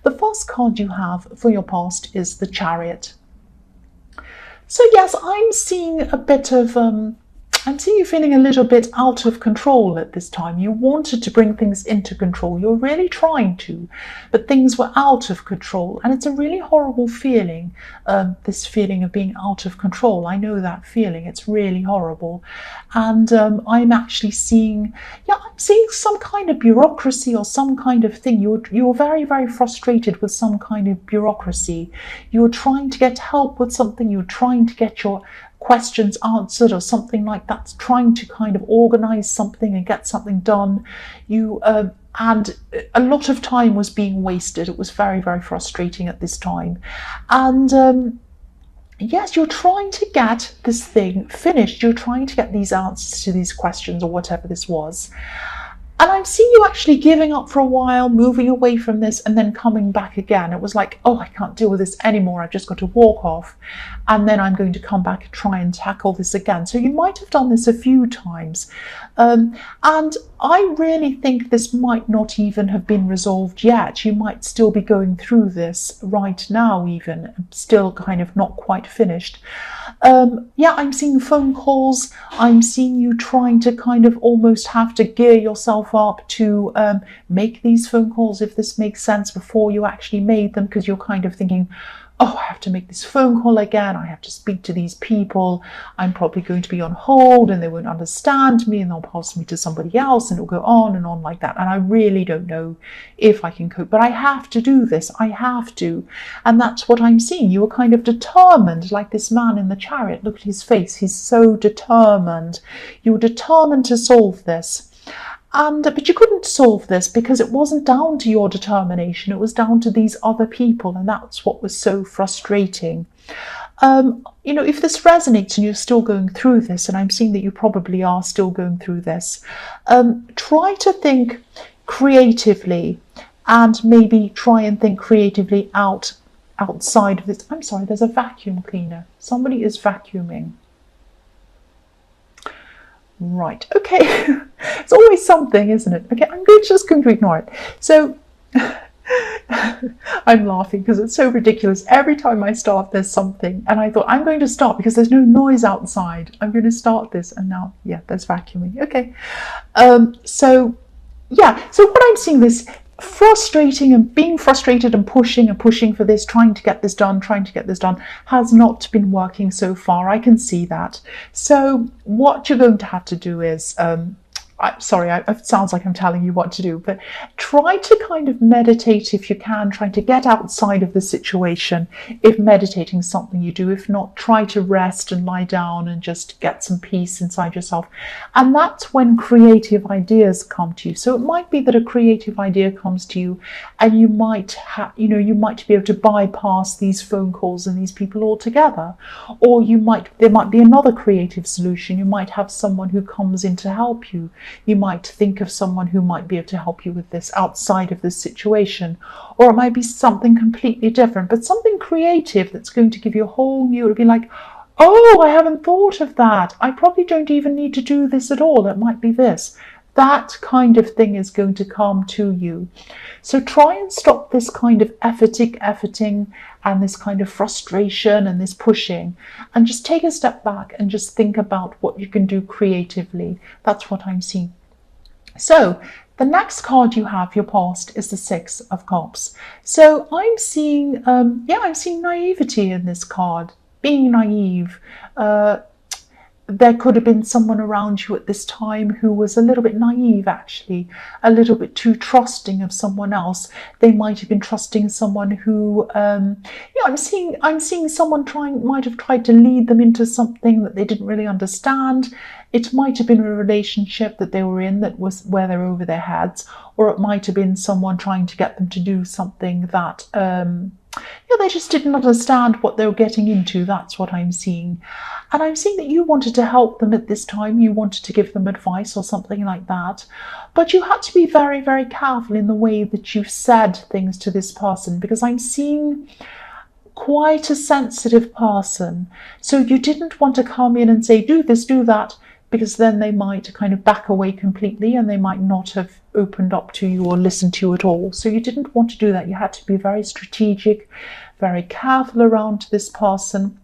The first card you have for your past is the Chariot. So yes, I'm seeing a bit of I'm seeing you feeling a little bit out of control at this time. You wanted to bring things into control. You're really trying to, but things were out of control. And it's a really horrible feeling, this feeling of being out of control. I know that feeling. It's really horrible. And I'm actually seeing, I'm seeing some kind of bureaucracy or some kind of thing. You're very, very frustrated with some kind of bureaucracy. You're trying to get help with something. You're trying to get your questions answered or something like that, trying to kind of organize something and get something done. And a lot of time was being wasted. It was very, very frustrating at this time. And yes, you're trying to get this thing finished. You're trying to get these answers to these questions or whatever this was. And I'm seeing you actually giving up for a while, moving away from this and then coming back again. It was like, oh, I can't deal with this anymore. I've just got to walk off. And then I'm going to come back and try and tackle this again. So you might have done this a few times. And I really think this might not even have been resolved yet. You might still be going through this right now, even still kind of not quite finished. I'm seeing phone calls. I'm seeing you trying to kind of almost have to gear yourself up to make these phone calls, if this makes sense, before you actually made them, because you're kind of thinking, oh, I have to make this phone call again. I have to speak to these people. I'm probably going to be on hold and they won't understand me and they'll pass me to somebody else and it'll go on and on like that. And I really don't know if I can cope, but I have to do this. I have to. And that's what I'm seeing. You were kind of determined, like this man in the Chariot. Look at his face. He's so determined. You were determined to solve this. But you couldn't solve this because it wasn't down to your determination. It was down to these other people, and that's what was so frustrating. If this resonates and you're still going through this, and I'm seeing that you probably are still going through this, try to think creatively and maybe try and think creatively outside of this. I'm sorry, there's a vacuum cleaner. Somebody is vacuuming. Right, okay. It's always something, isn't it? Okay, I'm just going to ignore it. So I'm laughing because it's so ridiculous. Every time I start, there's something. And I thought, I'm going to start because there's no noise outside. I'm going to start this. And now, there's vacuuming. Okay. So what I'm seeing this frustrating and being frustrated and pushing for this, trying to get this done, has not been working so far. I can see that. So what you're going to have to do is, it sounds like I'm telling you what to do, but try to kind of meditate if you can, try to get outside of the situation. If meditating is something you do, if not, try to rest and lie down and just get some peace inside yourself. And that's when creative ideas come to you. So it might be that a creative idea comes to you and you might be able to bypass these phone calls and these people altogether. Or there might be another creative solution. You might have someone who comes in to help you. You might think of someone who might be able to help you with this outside of this situation, or it might be something completely different, but something creative that's going to give you a whole new, it'll be like, oh, I haven't thought of that. I probably don't even need to do this at all. It might be this. That kind of thing is going to come to you. So try and stop this kind of efforting and this kind of frustration and this pushing, and just take a step back and just think about what you can do creatively. That's what I'm seeing. So the next card you have, your past, is the Six of Cups. So I'm seeing, I'm seeing naivety in this card, being naive. There could have been someone around you at this time who was a little bit naive, actually, a little bit too trusting of someone else. They might have been trusting someone who, I'm seeing someone might have tried to lead them into something that they didn't really understand. It might have been a relationship that they were in that was where they're over their heads, or it might have been someone trying to get them to do something that, they just didn't understand what they were getting into. That's what I'm seeing. And I'm seeing that you wanted to help them at this time. You wanted to give them advice or something like that. But you had to be very, very careful in the way that you said things to this person, because I'm seeing quite a sensitive person. So you didn't want to come in and say, do this, do that. because then they might kind of back away completely and they might not have opened up to you or listened to you at all. So you didn't want to do that. You had to be very strategic, very careful around this person.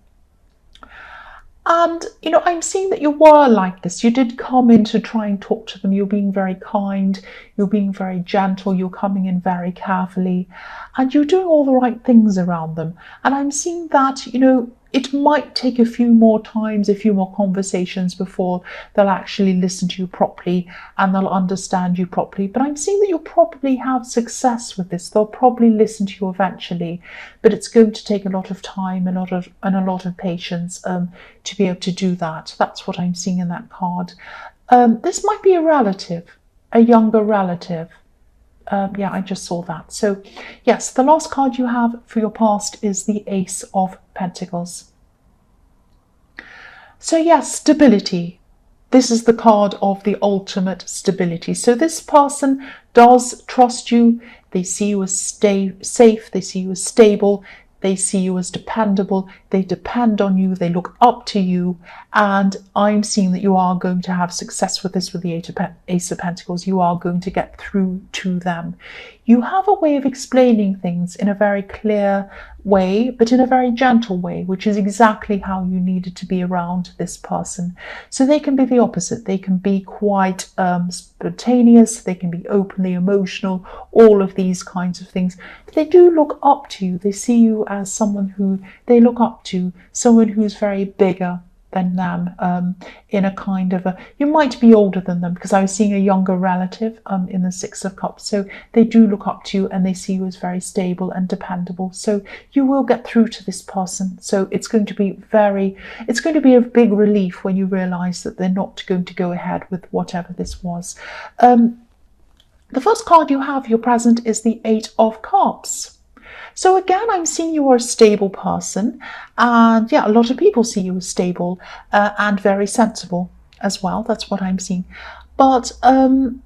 And, you know, I'm seeing that you were like this. You did come in to try and talk to them. You're being very kind. You're being very gentle. You're coming in very carefully. And you're doing all the right things around them. And I'm seeing that, you know, it might take a few more times, a few more conversations before they'll actually listen to you properly and they'll understand you properly. But I'm seeing that you'll probably have success with this. They'll probably listen to you eventually, but it's going to take a lot of time and a lot of patience to be able to do that. That's what I'm seeing in that card. This might be a relative, a younger relative. Yeah, I just saw that. So yes, the last card you have for your past is the Ace of Pentacles. So yes, stability. This is the card of the ultimate stability. So this person does trust you. They see you as safe. They see you as stable. They see you as dependable. They depend on you. They look up to you. And I'm seeing that you are going to have success with this, with the Ace of Pentacles. You are going to get through to them. You have a way of explaining things in a very clear way, but in a very gentle way, which is exactly how you needed to be around this person. So they can be the opposite. They can be quite spontaneous. They can be openly emotional, all of these kinds of things. But they do look up to you. They see you as someone who they look up to, someone who's very bigger than them, in a kind of a, you might be older than them, because I was seeing a younger relative in the Six of Cups. So they do look up to you and they see you as very stable and dependable. So you will get through to this person. So it's going to be a big relief when you realize that they're not going to go ahead with whatever this was. The first card you have, your present, is the Eight of Cups. So again, I'm seeing you are a stable person, and yeah, a lot of people see you as stable and very sensible as well. That's what I'm seeing. But what I'm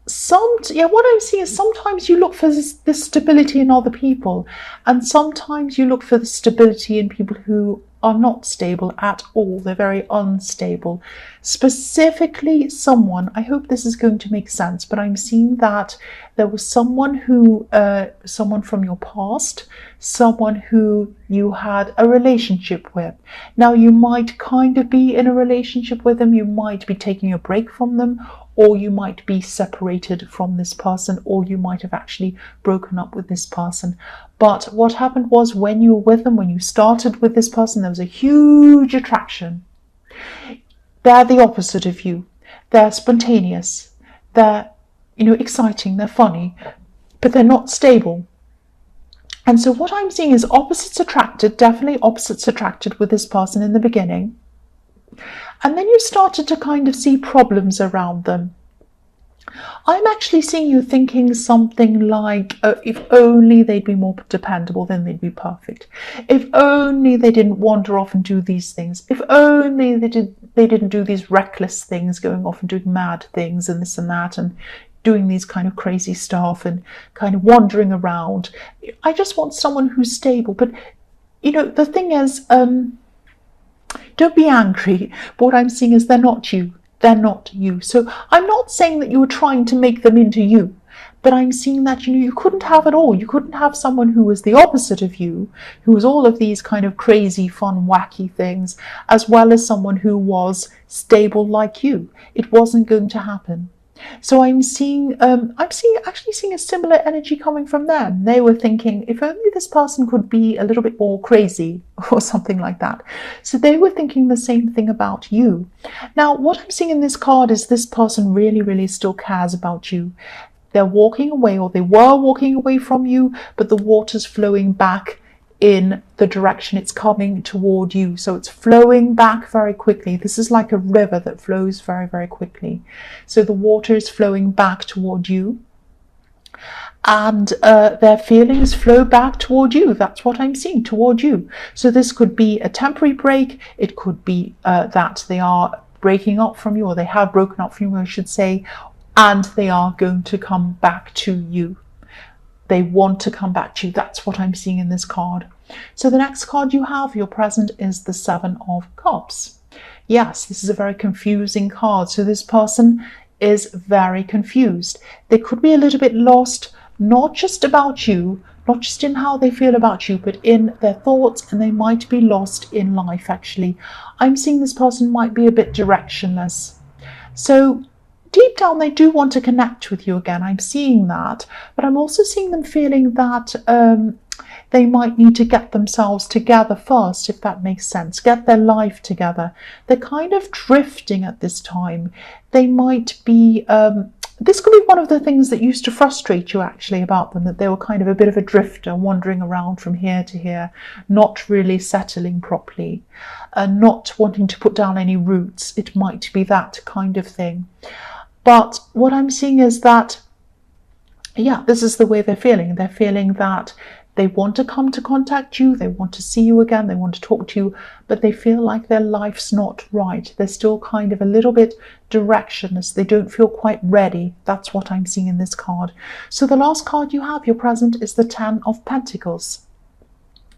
seeing is sometimes you look for this stability in other people, and sometimes you look for the stability in people who are not stable at all. They're very unstable. Specifically someone, I hope this is going to make sense, but I'm seeing that there was someone from your past, someone who you had a relationship with. Now you might kind of be in a relationship with them, you might be taking a break from them, or you might be separated from this person, or you might have actually broken up with this person. But what happened was, when you were with them, when you started with this person, there was a huge attraction. They're the opposite of you. They're spontaneous. They're, exciting. They're funny, but they're not stable. And so what I'm seeing is opposites attracted, definitely opposites attracted with this person in the beginning. And then you started to kind of see problems around them. I'm actually seeing you thinking something like, if only they'd be more dependable, then they'd be perfect. If only they didn't wander off and do these things. If only they didn't do these reckless things, going off and doing mad things and this and that, and doing these kind of crazy stuff and kind of wandering around. I just want someone who's stable. But, the thing is, don't be angry. But what I'm seeing is they're not you. They're not you. So I'm not saying that you were trying to make them into you, but I'm seeing that, you couldn't have it all. You couldn't have someone who was the opposite of you, who was all of these kind of crazy, fun, wacky things, as well as someone who was stable like you. It wasn't going to happen. So I'm actually seeing a similar energy coming from them. They were thinking, if only this person could be a little bit more crazy or something like that. So they were thinking the same thing about you. Now, what I'm seeing in this card is this person really, really still cares about you. They're walking away, or they were walking away from you, but the water's flowing back in the direction it's coming toward you. So it's flowing back very quickly. This is like a river that flows very, very quickly. So the water is flowing back toward you, and their feelings flow back toward you. That's what I'm seeing, toward you. So this could be a temporary break. It could be that they are breaking up from you, or they have broken up from you, I should say, and they are going to come back to you. They want to come back to you. That's what I'm seeing in this card. So the next card you have, your present, is the Seven of Cups. Yes, this is a very confusing card. So this person is very confused. They could be a little bit lost, not just about you, not just in how they feel about you, but in their thoughts, and they might be lost in life, actually. I'm seeing this person might be a bit directionless. So deep down, they do want to connect with you again. I'm seeing that, but I'm also seeing them feeling that they might need to get themselves together first, if that makes sense, get their life together. They're kind of drifting at this time. They might be, this could be one of the things that used to frustrate you actually about them, that they were kind of a bit of a drifter, wandering around from here to here, not really settling properly, not wanting to put down any roots. It might be that kind of thing. But what I'm seeing is that, yeah, this is the way they're feeling. They're feeling that they want to come to contact you, they want to see you again, they want to talk to you, but they feel like their life's not right. They're still kind of a little bit directionless. They don't feel quite ready. That's what I'm seeing in this card. So the last card you have, your present, is the Ten of Pentacles.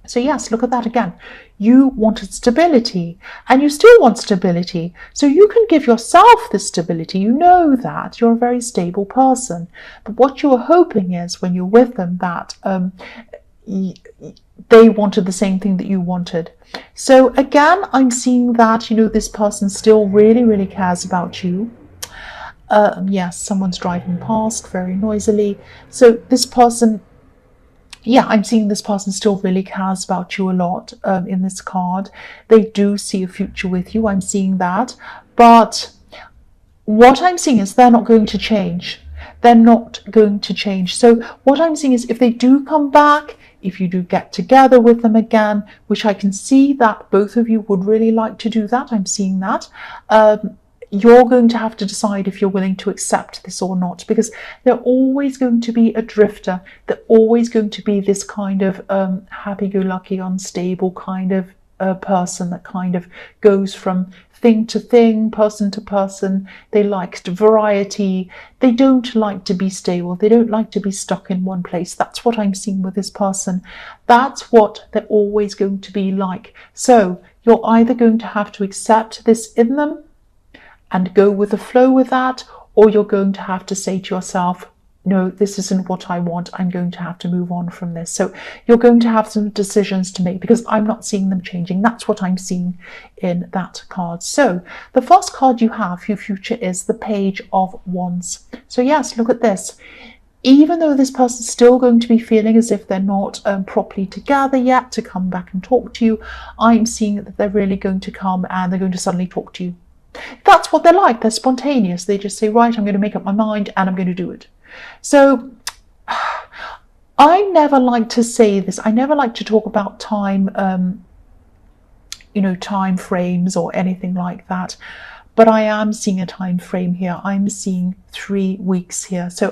So yes, look at that again. You wanted stability, and you still want stability. So you can give yourself this stability. You know that you're a very stable person. But what you're hoping is, when you're with them, that they wanted the same thing that you wanted. So again, I'm seeing that, you know, this person still really, really cares about you. Yes, someone's driving past very noisily. So this person, yeah, I'm seeing this person still really cares about you a lot in this card. They do see a future with you. I'm seeing that. But what I'm seeing is they're not going to change. They're not going to change. So what I'm seeing is, if they do come back, if you do get together with them again, which I can see that both of you would really like to do that, I'm seeing that, you're going to have to decide if you're willing to accept this or not, because they're always going to be a drifter. They're always going to be this kind of happy-go-lucky, unstable kind of person that kind of goes from thing to thing, person to person. They like variety. They don't like to be stable. They don't like to be stuck in one place. That's what I'm seeing with this person. That's what they're always going to be like. So you're either going to have to accept this in them and go with the flow with that, or you're going to have to say to yourself, no, this isn't what I want. I'm going to have to move on from this. So you're going to have some decisions to make, because I'm not seeing them changing. That's what I'm seeing in that card. So the first card you have, your future, is the Page of Wands. So yes, look at this. Even though this person's still going to be feeling as if they're not properly together yet to come back and talk to you, I'm seeing that they're really going to come and they're going to suddenly talk to you. That's what they're like. They're spontaneous. They just say, right, I'm going to make up my mind and I'm going to do it. So I never like to say this. I never like to talk about time, time frames or anything like that. But I am seeing a time frame here. I'm seeing 3 weeks here. So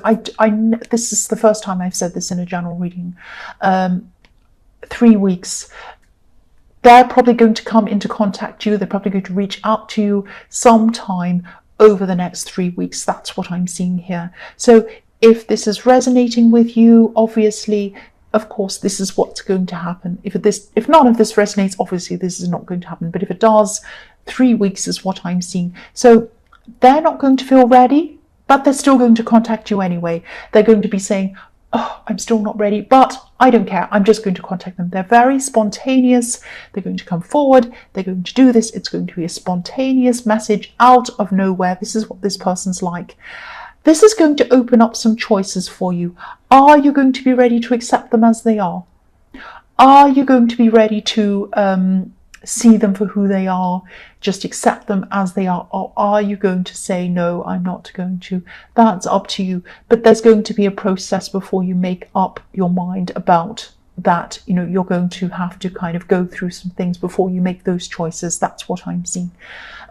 this is the first time I've said this in a general reading. 3 weeks. They're probably going to come into contact you. They're probably going to reach out to you sometime over the next 3 weeks. That's what I'm seeing here. So if this is resonating with you, obviously, of course, this is what's going to happen. If none of this resonates, obviously this is not going to happen. But if it does, 3 weeks is what I'm seeing. So they're not going to feel ready, but they're still going to contact you anyway. They're going to be saying, oh, I'm still not ready, but I don't care. I'm just going to contact them. They're very spontaneous. They're going to come forward. They're going to do this. It's going to be a spontaneous message out of nowhere. This is what this person's like. This is going to open up some choices for you. Are you going to be ready to accept them as they are? Are you going to be ready to see them for who they are, just accept them as they are? Or are you going to say, no, I'm not going to? That's up to you. But there's going to be a process before you make up your mind about that. You're going to have to kind of go through some things before you make those choices. That's what I'm seeing.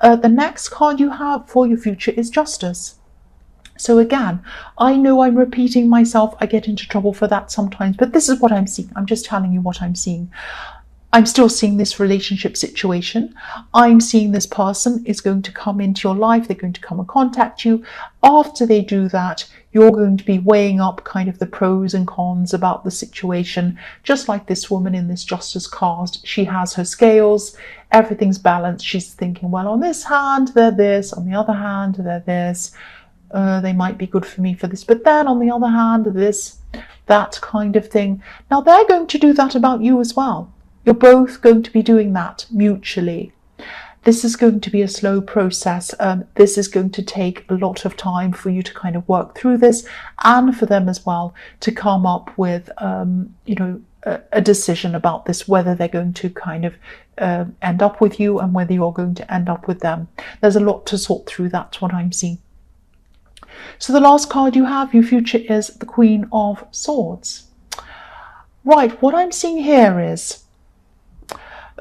The next card you have for your future is Justice. So again, I know I'm repeating myself. I get into trouble for that sometimes, but this is what I'm seeing. I'm just telling you what I'm seeing. I'm still seeing this relationship situation. I'm seeing this person is going to come into your life. They're going to come and contact you. After they do that, you're going to be weighing up kind of the pros and cons about the situation. Just like this woman in this Justice card, she has her scales. Everything's balanced. She's thinking, well, on this hand, they're this. On the other hand, they're this. They might be good for me for this. But then on the other hand, this, that kind of thing. Now, they're going to do that about you as well. You're both going to be doing that mutually. This is going to be a slow process. This is going to take a lot of time for you to kind of work through this, and for them as well to come up with, a decision about this, whether they're going to kind of end up with you and whether you're going to end up with them. There's a lot to sort through. That's what I'm seeing. So the last card you have, your future, is the Queen of Swords. Right, what I'm seeing here is,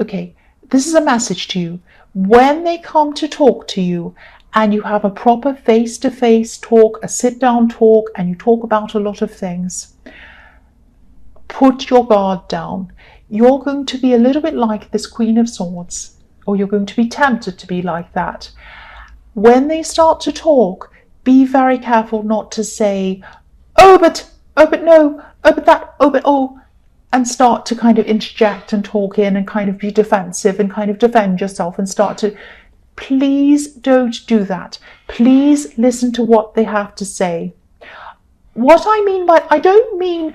okay, this is a message to you. When they come to talk to you and you have a proper face-to-face talk, a sit-down talk, and you talk about a lot of things, put your guard down. You're going to be a little bit like this Queen of Swords, or you're going to be tempted to be like that. When they start to talk, be very careful not to say, oh, but no, oh, but that, oh, but oh, and start to kind of interject and talk in and kind of be defensive and kind of defend yourself and start to, please don't do that. Please listen to what they have to say. What I mean by, I don't mean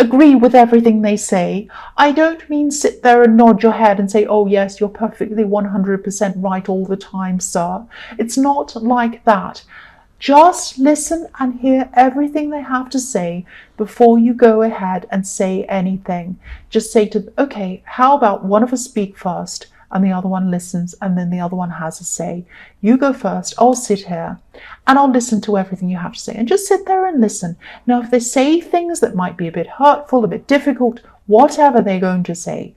agree with everything they say. I don't mean sit there and nod your head and say, oh yes, you're perfectly 100% right all the time, sir. It's not like that. Just listen and hear everything they have to say before you go ahead and say anything. Just say to them, okay, how about one of us speak first and the other one listens and then the other one has a say. You go first, I'll sit here and I'll listen to everything you have to say, and just sit there and listen. Now, if they say things that might be a bit hurtful, a bit difficult, whatever they're going to say,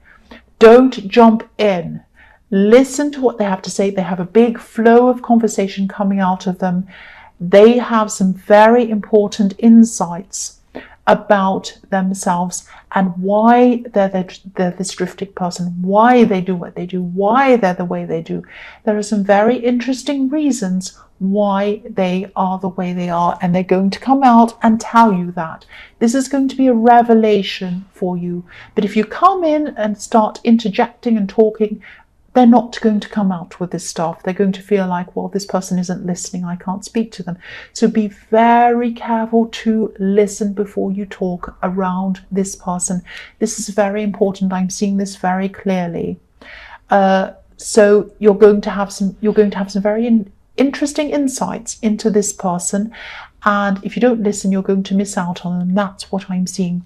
don't jump in. Listen to what they have to say. They have a big flow of conversation coming out of them. They have some very important insights about themselves and why they're this drifting person, why they do what they do, why they're the way they do. There are some very interesting reasons why they are the way they are, and they're going to come out and tell you that. This is going to be a revelation for you. But if you come in and start interjecting and talking, they're not going to come out with this stuff. They're going to feel like, well, this person isn't listening, I can't speak to them. So be very careful to listen before you talk around this person. This is very important. I'm seeing this very clearly. So you're going to have some very interesting insights into this person. And if you don't listen, you're going to miss out on them. That's what I'm seeing.